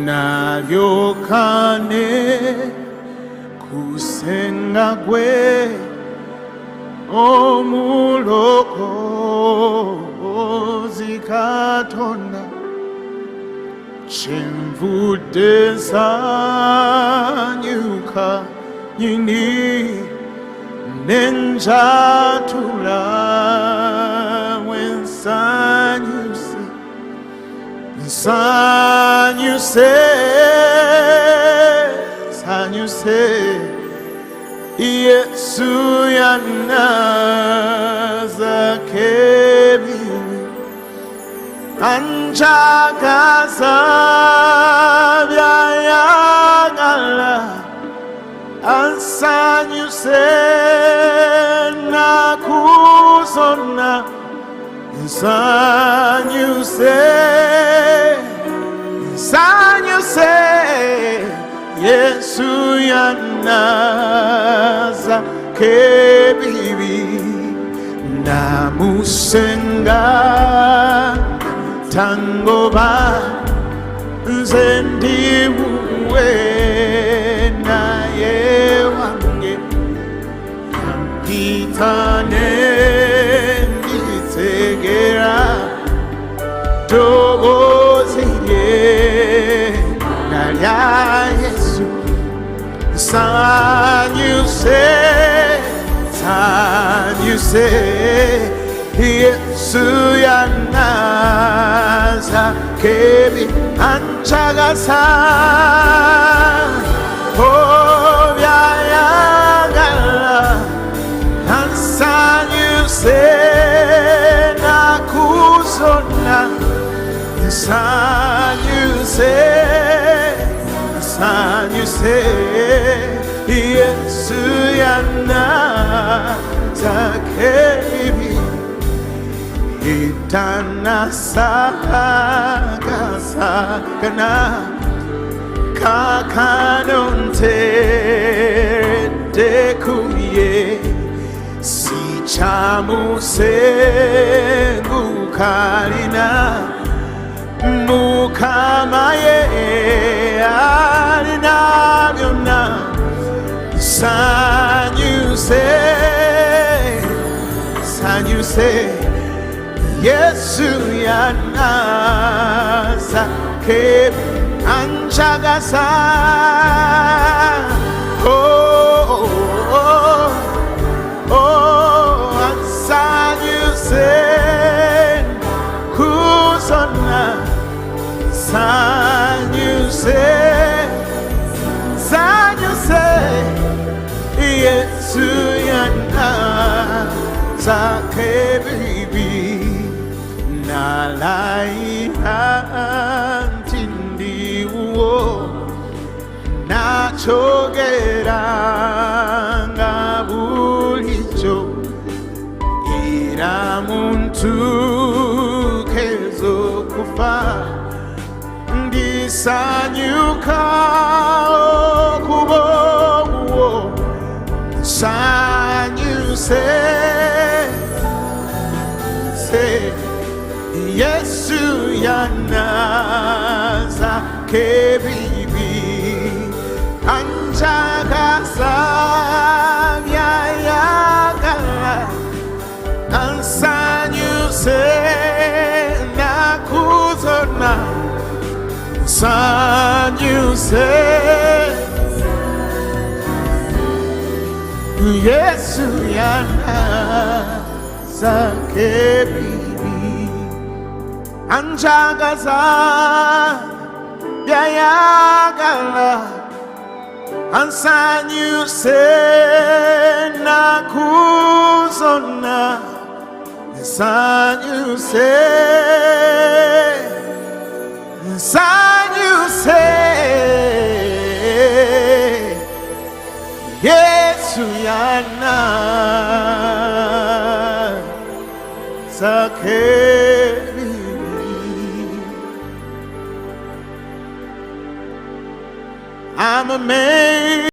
나욕하네 구생각we 오물로고 지가토나 진부대사뉴카 니니 낸자투라 웬사뉴세 사뉴세 예수야 나자케비 안자가사 벼야갈라 안사뉴세 나구손나 사뉴세 예수야 나자케비비 나무생각 tangoba zendiwe naye wange yampitane nditegera togoziye nalya Yesu sanyuse Yesu ya nazakebi anchagasa obyayagala ansanyuse nakuzona sanyuse Yesu ya nazakebi Itana sakana kakanonte dekuye si chamuse gukarina mukamaye alina byonna sanyuse Yesu ya nazakebi anchagasa ansanyuse kuzona sanyuse Yesu ya nazakebi nalai antindi uo nachogera ngabulicho ira muntu kezo kufa ndisanyuka kubo uo sanyuse Yesu ya nazakebi anchagasa byayagala ansanyuse nakuzona sanyuse Yesu ya nazakebi anchagaza byayagala ansanyuse nakuzona sanyuse Yesu ya nazakebi I'm amazed.